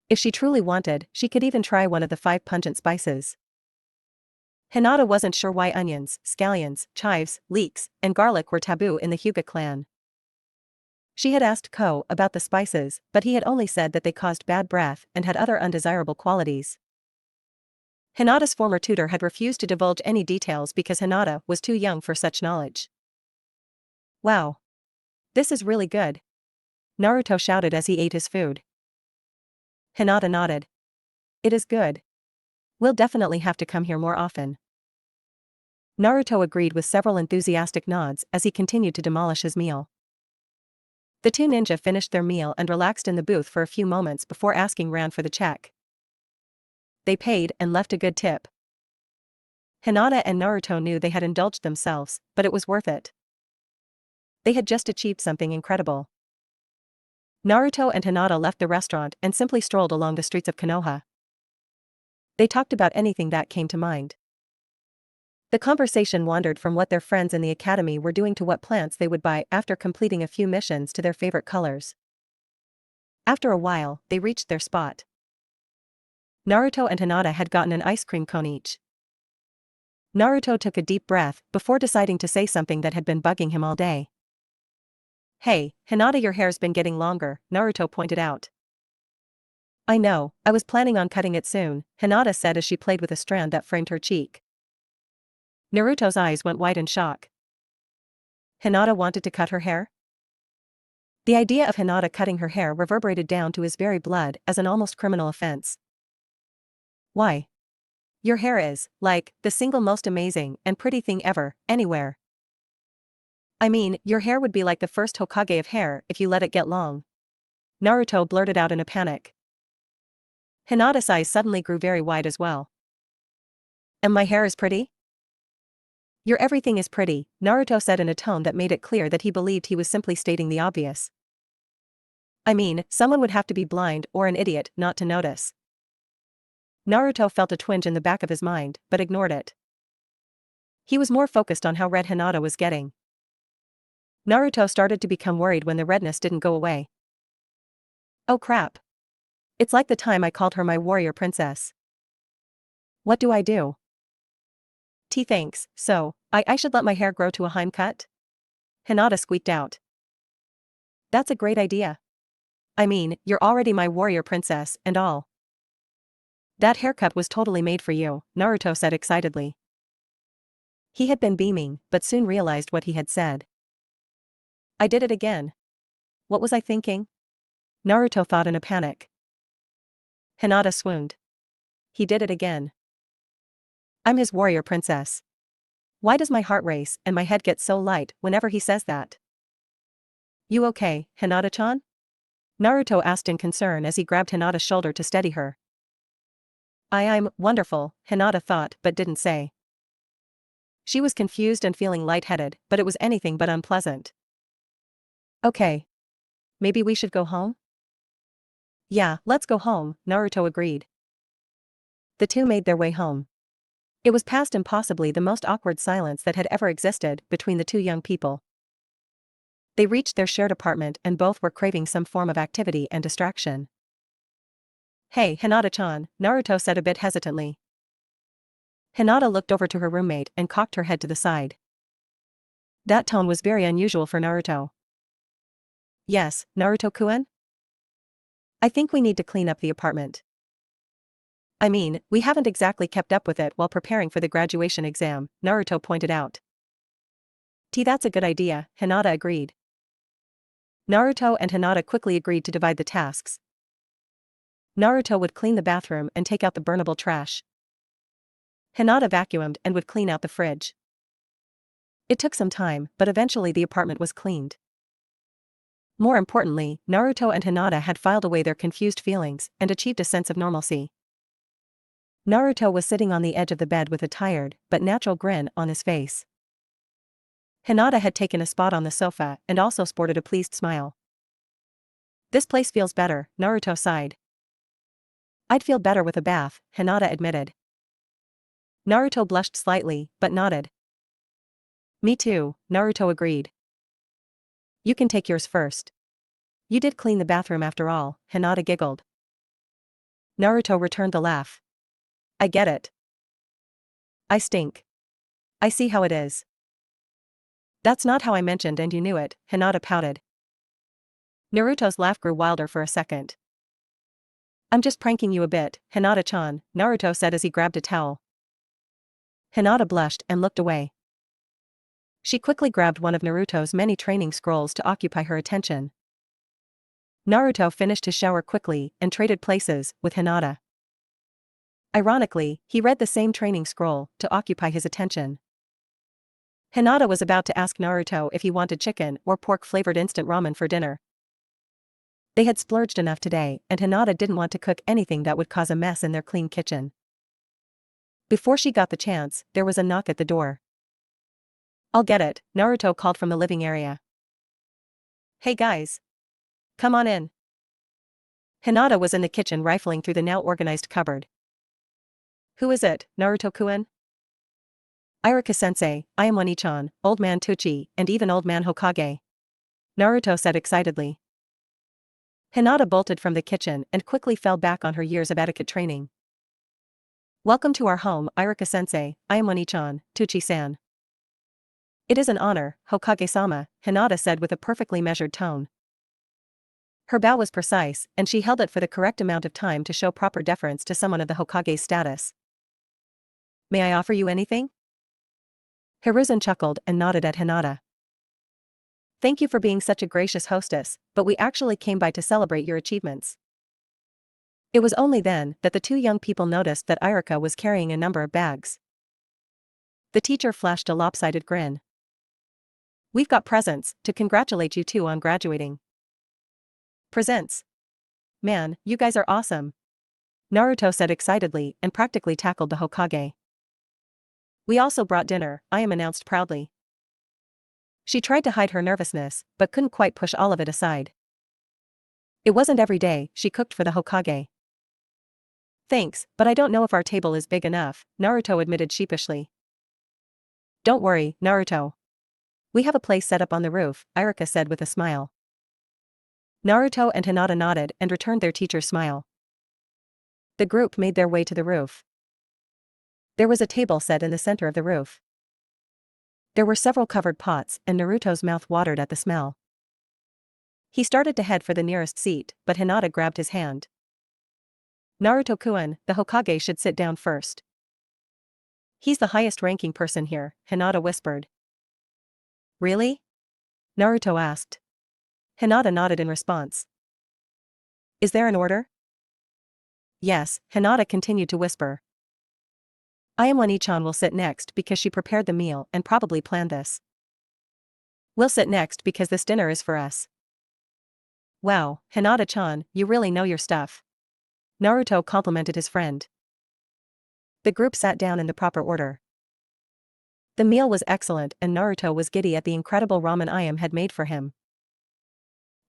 A: If she truly wanted, she could even try one of the 5 pungent spices. Hinata wasn't sure why onions, scallions, chives, leeks, and garlic were taboo in the Hyuga clan. She had asked Ko about the spices, but he had only said that they caused bad breath and had other undesirable qualities. Hinata's former tutor had refused to divulge any details because Hinata was too young for such knowledge. Wow! This is really good. Naruto shouted as he ate his food. Hinata nodded. It is good. We'll definitely have to come here more often. Naruto agreed with several enthusiastic nods as he continued to demolish his meal. The 2 ninja finished their meal and relaxed in the booth for a few moments before asking Ran for the check. They paid and left a good tip. Hinata and Naruto knew they had indulged themselves, but it was worth it. They had just achieved something incredible. Naruto and Hinata left the restaurant and simply strolled along the streets of Konoha. They talked about anything that came to mind. The conversation wandered from what their friends in the academy were doing to what plants they would buy after completing a few missions to their favorite colors. After a while, they reached their spot. Naruto and Hinata had gotten an ice cream cone each. Naruto took a deep breath before deciding to say something that had been bugging him all day. Hey, Hinata, your hair's been getting longer, Naruto pointed out. I know, I was planning on cutting it soon, Hinata said as she played with a strand that framed her cheek. Naruto's eyes went wide in shock. Hinata wanted to cut her hair? The idea of Hinata cutting her hair reverberated down to his very blood as an almost criminal offense. Why? Your hair is, like, the single most amazing and pretty thing ever, anywhere. I mean, your hair would be like the first Hokage of hair if you let it get long. Naruto blurted out in a panic. Hinata's eyes suddenly grew very wide as well. And my hair is pretty? Your everything is pretty, Naruto said in a tone that made it clear that he believed he was simply stating the obvious. I mean, someone would have to be blind or an idiot not to notice. Naruto felt a twinge in the back of his mind, but ignored it. He was more focused on how red Hinata was getting. Naruto started to become worried when the redness didn't go away. Oh crap. It's like the time I called her my warrior princess. What do I do? Thanks, so, I should let my hair grow to a Heim cut? Hinata squeaked out. That's a great idea. I mean, you're already my warrior princess, and all. That haircut was totally made for you, Naruto said excitedly. He had been beaming, but soon realized what he had said. I did it again. What was I thinking? Naruto thought in a panic. Hinata swooned. He did it again. I'm his warrior princess. Why does my heart race and my head get so light whenever he says that? You okay, Hinata-chan? Naruto asked in concern as he grabbed Hinata's shoulder to steady her. I'm wonderful, Hinata thought but didn't say. She was confused and feeling lightheaded, but it was anything but unpleasant. Okay. Maybe we should go home? Yeah, let's go home, Naruto agreed. The 2 made their way home. It was past impossibly the most awkward silence that had ever existed between the 2 young people. They reached their shared apartment and both were craving some form of activity and distraction. Hey, Hinata-chan, Naruto said a bit hesitantly. Hinata looked over to her roommate and cocked her head to the side. That tone was very unusual for Naruto. Yes, Naruto-kun? I think we need to clean up the apartment. I mean, we haven't exactly kept up with it while preparing for the graduation exam, Naruto pointed out. That's a good idea, Hinata agreed. Naruto and Hinata quickly agreed to divide the tasks. Naruto would clean the bathroom and take out the burnable trash. Hinata vacuumed and would clean out the fridge. It took some time, but eventually the apartment was cleaned. More importantly, Naruto and Hinata had filed away their confused feelings and achieved a sense of normalcy. Naruto was sitting on the edge of the bed with a tired, but natural grin on his face. Hinata had taken a spot on the sofa and also sported a pleased smile. This place feels better, Naruto sighed. I'd feel better with a bath, Hinata admitted. Naruto blushed slightly, but nodded. Me too, Naruto agreed. You can take yours first. You did clean the bathroom after all, Hinata giggled. Naruto returned the laugh. I get it. I stink. I see how it is. That's not how I mentioned and you knew it, Hinata pouted. Naruto's laugh grew wilder for a second. I'm just pranking you a bit, Hinata-chan, Naruto said as he grabbed a towel. Hinata blushed and looked away. She quickly grabbed one of Naruto's many training scrolls to occupy her attention. Naruto finished his shower quickly and traded places with Hinata. Ironically, he read the same training scroll to occupy his attention. Hinata was about to ask Naruto if he wanted chicken or pork-flavored instant ramen for dinner. They had splurged enough today, and Hinata didn't want to cook anything that would cause a mess in their clean kitchen. Before she got the chance, there was a knock at the door. I'll get it, Naruto called from the living area. Hey guys. Come on in. Hinata was in the kitchen rifling through the now organized cupboard. Who is it, Naruto-kun? Iruka-sensei, I am Oni-chan, Old Man Tuchi, and even Old Man Hokage. Naruto said excitedly. Hinata bolted from the kitchen and quickly fell back on her years of etiquette training. Welcome to our home, Iruka-sensei, I am Oni-chan, Tuchi-san. It is an honor, Hokage-sama, Hinata said with a perfectly measured tone. Her bow was precise, and she held it for the correct amount of time to show proper deference to someone of the Hokage's status. May I offer you anything? Hiruzen chuckled and nodded at Hinata. Thank you for being such a gracious hostess, but we actually came by to celebrate your achievements. It was only then that the two young people noticed that Iruka was carrying a number of bags. The teacher flashed a lopsided grin. We've got presents to congratulate you two on graduating. Presents. Man, you guys are awesome. Naruto said excitedly and practically tackled the Hokage. We also brought dinner, I.am announced proudly. She tried to hide her nervousness, but couldn't quite push all of it aside. It wasn't every day she cooked for the Hokage. Thanks, but I don't know if our table is big enough, Naruto admitted sheepishly. Don't worry, Naruto. We have a place set up on the roof, Iruka said with a smile. Naruto and Hinata nodded and returned their teacher's smile. The group made their way to the roof. There was a table set in the center of the roof. There were several covered pots, and Naruto's mouth watered at the smell. He started to head for the nearest seat, but Hinata grabbed his hand. Naruto-kun, the Hokage should sit down first. He's the highest-ranking person here, Hinata whispered. Really? Naruto asked. Hinata nodded in response. Is there an order? Yes, Hinata continued to whisper. I am Oni-chan will sit next because she prepared the meal and probably planned this. We'll sit next because this dinner is for us. Wow, Hinata-chan, you really know your stuff. Naruto complimented his friend. The group sat down in the proper order. The meal was excellent and Naruto was giddy at the incredible ramen I.am had made for him.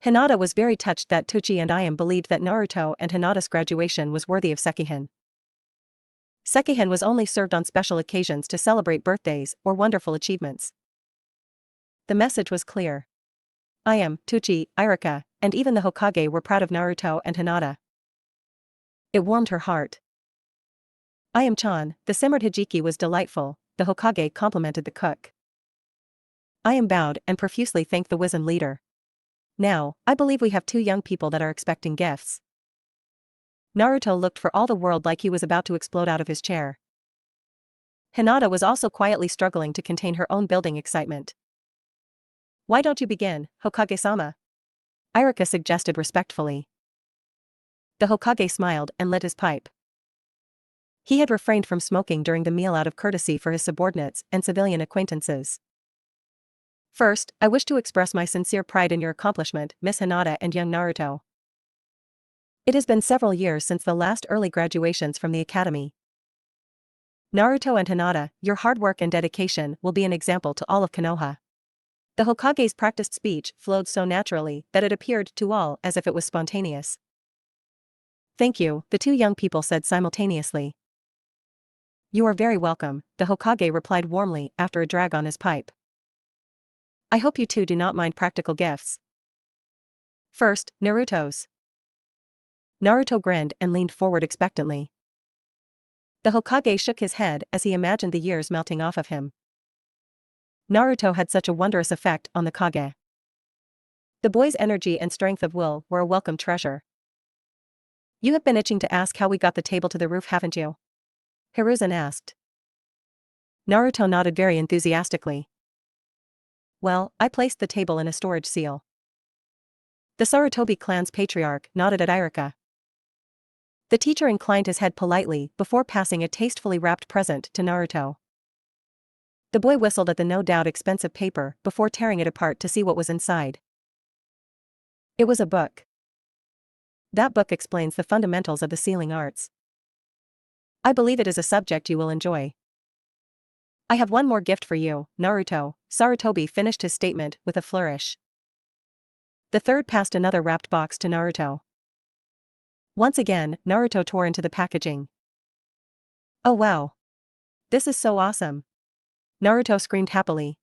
A: Hinata was very touched that Tuchi and I.am believed that Naruto and Hinata's graduation was worthy of sekihin. Sekihin was only served on special occasions to celebrate birthdays or wonderful achievements. The message was clear. I.am, Tuchi, Iruka, and even the Hokage were proud of Naruto and Hinata. It warmed her heart. I.am-chan, the simmered hijiki was delightful, the Hokage complimented the cook. I.am bowed and profusely thanked the wizened leader. Now, I believe we have two young people that are expecting gifts. Naruto looked for all the world like he was about to explode out of his chair. Hinata was also quietly struggling to contain her own building excitement. Why don't you begin, Hokage-sama? Iruka suggested respectfully. The Hokage smiled and lit his pipe. He had refrained from smoking during the meal out of courtesy for his subordinates and civilian acquaintances. First, I wish to express my sincere pride in your accomplishment, Miss Hinata and young Naruto. It has been several years since the last early graduations from the academy. Naruto and Hinata, your hard work and dedication will be an example to all of Konoha. The Hokage's practiced speech flowed so naturally that it appeared to all as if it was spontaneous. Thank you, the two young people said simultaneously. You are very welcome, the Hokage replied warmly after a drag on his pipe. I hope you two do not mind practical gifts. First, Naruto's. Naruto grinned and leaned forward expectantly. The Hokage shook his head as he imagined the years melting off of him. Naruto had such a wondrous effect on the Kage. The boy's energy and strength of will were a welcome treasure. You have been itching to ask how we got the table to the roof, haven't you? Hiruzen asked. Naruto nodded very enthusiastically. Well, I placed the table in a storage seal. The Sarutobi clan's patriarch nodded at Iruka. The teacher inclined his head politely before passing a tastefully wrapped present to Naruto. The boy whistled at the no doubt expensive paper before tearing it apart to see what was inside. It was a book. That book explains the fundamentals of the sealing arts. I believe it is a subject you will enjoy. I have one more gift for you, Naruto. Sarutobi finished his statement with a flourish. The third passed another wrapped box to Naruto. Once again, Naruto tore into the packaging. Oh wow! This is so awesome! Naruto screamed happily.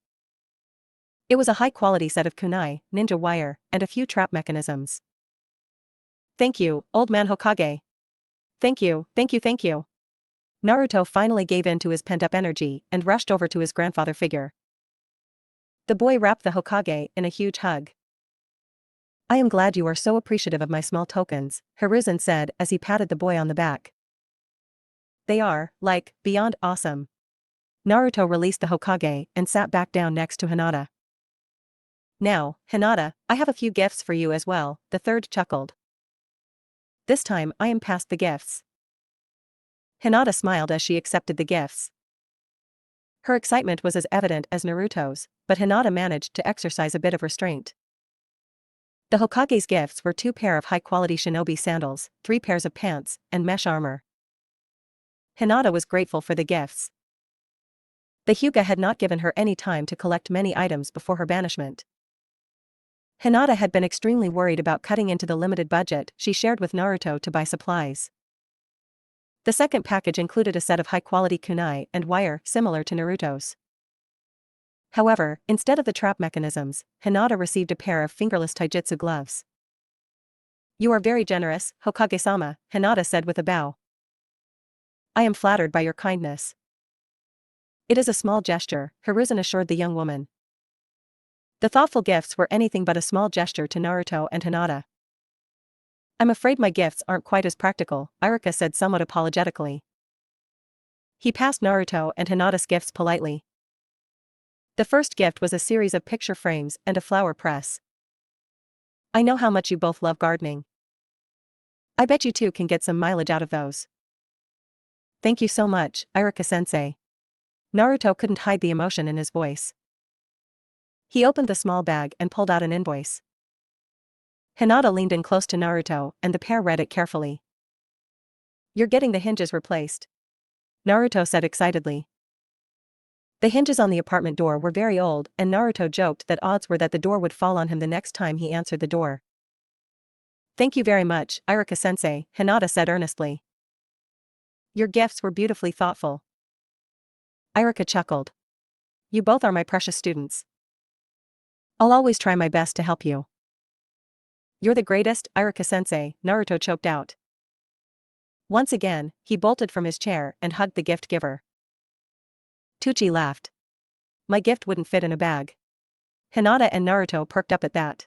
A: It was a high-quality set of kunai, ninja wire, and a few trap mechanisms. Thank you, old man Hokage. Thank you, thank you, thank you. Naruto finally gave in to his pent-up energy and rushed over to his grandfather figure. The boy wrapped the Hokage in a huge hug. I am glad you are so appreciative of my small tokens, Hiruzen said as he patted the boy on the back. They are, like, beyond awesome. Naruto released the Hokage and sat back down next to Hinata. Now, Hinata, I have a few gifts for you as well, the third chuckled. This time I am past the gifts. Hinata smiled as she accepted the gifts. Her excitement was as evident as Naruto's, but Hinata managed to exercise a bit of restraint. The Hokage's gifts were 2 pairs of high-quality shinobi sandals, 3 pairs of pants, and mesh armor. Hinata was grateful for the gifts. The Hyuga had not given her any time to collect many items before her banishment. Hinata had been extremely worried about cutting into the limited budget she shared with Naruto to buy supplies. The second package included a set of high-quality kunai and wire similar to Naruto's. However, instead of the trap mechanisms, Hinata received a pair of fingerless taijutsu gloves. You are very generous, Hokage-sama, Hinata said with a bow. I am flattered by your kindness. It is a small gesture, Hiruzen assured the young woman. The thoughtful gifts were anything but a small gesture to Naruto and Hinata. I'm afraid my gifts aren't quite as practical, Iruka said somewhat apologetically. He passed Naruto and Hinata's gifts politely. The first gift was a series of picture frames and a flower press. I know how much you both love gardening. I bet you two can get some mileage out of those. Thank you so much, Iruka-sensei. Naruto couldn't hide the emotion in his voice. He opened the small bag and pulled out an invoice. Hinata leaned in close to Naruto and the pair read it carefully. You're getting the hinges replaced. Naruto said excitedly. The hinges on the apartment door were very old and Naruto joked that odds were that the door would fall on him the next time he answered the door. Thank you very much, Iruka-sensei, Hinata said earnestly. Your gifts were beautifully thoughtful. Iruka chuckled. You both are my precious students. I'll always try my best to help you. You're the greatest, Iruka-sensei, Naruto choked out. Once again, he bolted from his chair and hugged the gift giver. Tucci laughed. My gift wouldn't fit in a bag. Hinata and Naruto perked up at that.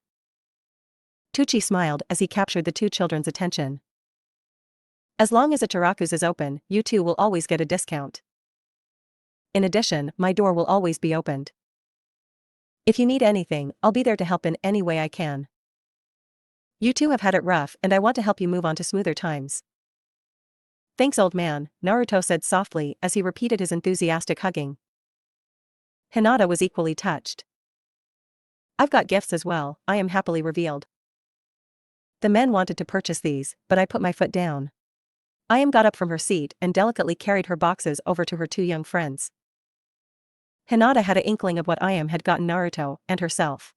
A: Tucci smiled as he captured the two children's attention. As long as Ichiraku's is open, you two will always get a discount. In addition, my door will always be opened. If you need anything, I'll be there to help in any way I can. You two have had it rough and I want to help you move on to smoother times. Thanks old man, Naruto said softly as he repeated his enthusiastic hugging. Hinata was equally touched. I've got gifts as well, I am happily revealed. The men wanted to purchase these, but I put my foot down. I am got up from her seat and delicately carried her boxes over to her two young friends. Hinata had an inkling of what I am had gotten Naruto and herself.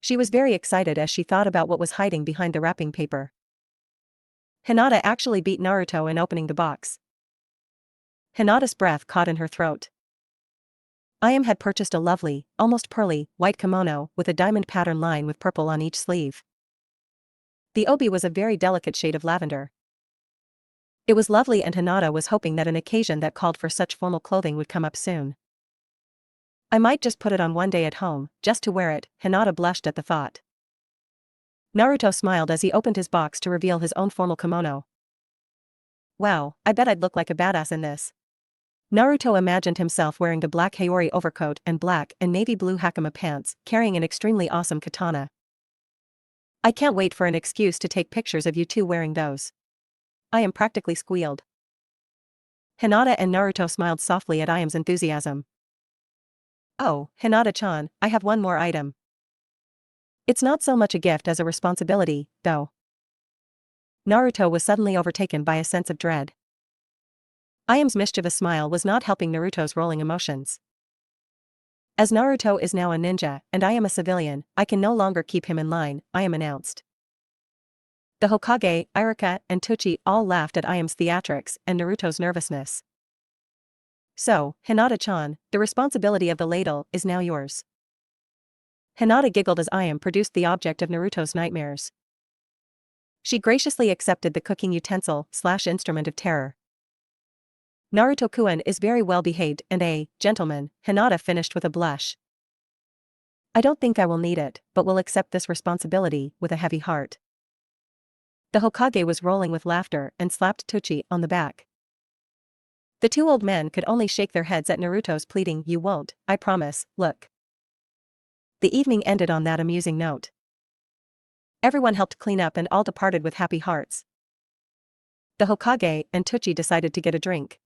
A: She was very excited as she thought about what was hiding behind the wrapping paper. Hinata actually beat Naruto in opening the box. Hinata's breath caught in her throat. Ayam had purchased a lovely, almost pearly, white kimono with a diamond pattern line with purple on each sleeve. The obi was a very delicate shade of lavender. It was lovely, and Hinata was hoping that an occasion that called for such formal clothing would come up soon. I might just put it on one day at home, just to wear it. Hinata blushed at the thought. Naruto smiled as he opened his box to reveal his own formal kimono. Wow, I bet I'd look like a badass in this. Naruto imagined himself wearing the black Haori overcoat and black and navy blue hakama pants, carrying an extremely awesome katana. I can't wait for an excuse to take pictures of you two wearing those. I am practically squealed. Hinata and Naruto smiled softly at Ayam's enthusiasm. Oh, Hinata-chan, I have one more item. It's not so much a gift as a responsibility, though. Naruto was suddenly overtaken by a sense of dread. Ayam's mischievous smile was not helping Naruto's rolling emotions. As Naruto is now a ninja, and I am a civilian, I can no longer keep him in line, Ayam announced. The Hokage, Iruka, and Tochi all laughed at Ayam's theatrics and Naruto's nervousness. So, Hinata-chan, the responsibility of the ladle is now yours. Hinata giggled as Ayam produced the object of Naruto's nightmares. She graciously accepted the cooking utensil/instrument of terror. Naruto-kun is very well behaved and a gentleman, Hinata finished with a blush. I don't think I will need it, but will accept this responsibility with a heavy heart. The Hokage was rolling with laughter and slapped Tochi on the back. The two old men could only shake their heads at Naruto's pleading, "You won't, I promise, look." The evening ended on that amusing note. Everyone helped clean up and all departed with happy hearts. The Hokage and Tochi decided to get a drink.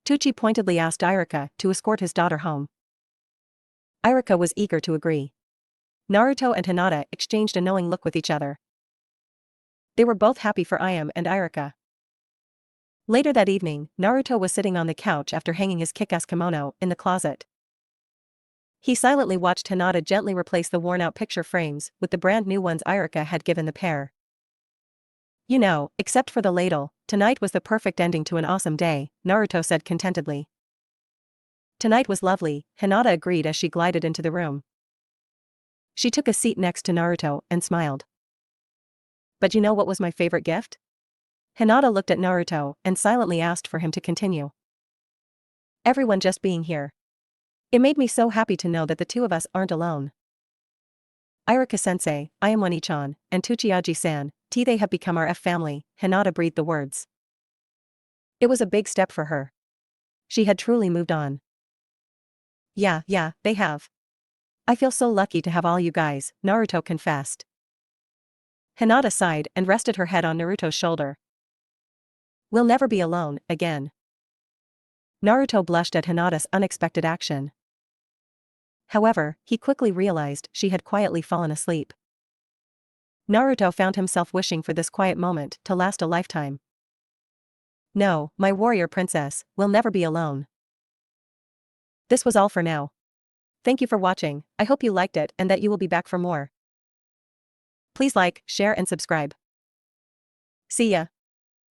A: Tochi pointedly asked Iruka to escort his daughter home. Iruka was eager to agree. Naruto and Hinata exchanged a knowing look with each other. They were both happy for Ayam and Iruka. Later that evening, Naruto was sitting on the couch after hanging his kick-ass kimono in the closet. He silently watched Hinata gently replace the worn-out picture frames with the brand new ones Iruka had given the pair. You know, except for the ladle, tonight was the perfect ending to an awesome day, Naruto said contentedly. Tonight was lovely, Hinata agreed as she glided into the room. She took a seat next to Naruto and smiled. But you know what was my favorite gift? Hinata looked at Naruto and silently asked for him to continue. Everyone just being here. It made me so happy to know that the two of us aren't alone. Iruka-sensei, I am Oni-chan, and Tsuchiyaji-san, they have become our family, Hinata breathed the words. It was a big step for her. She had truly moved on. Yeah, they have. I feel so lucky to have all you guys, Naruto confessed. Hinata sighed and rested her head on Naruto's shoulder. We'll never be alone, again. Naruto blushed at Hinata's unexpected action. However, he quickly realized she had quietly fallen asleep. Naruto found himself wishing for this quiet moment to last a lifetime. No, my warrior princess, we'll never be alone. This was all for now. Thank you for watching, I hope you liked it and that you will be back for more. Please like, share and subscribe. See ya.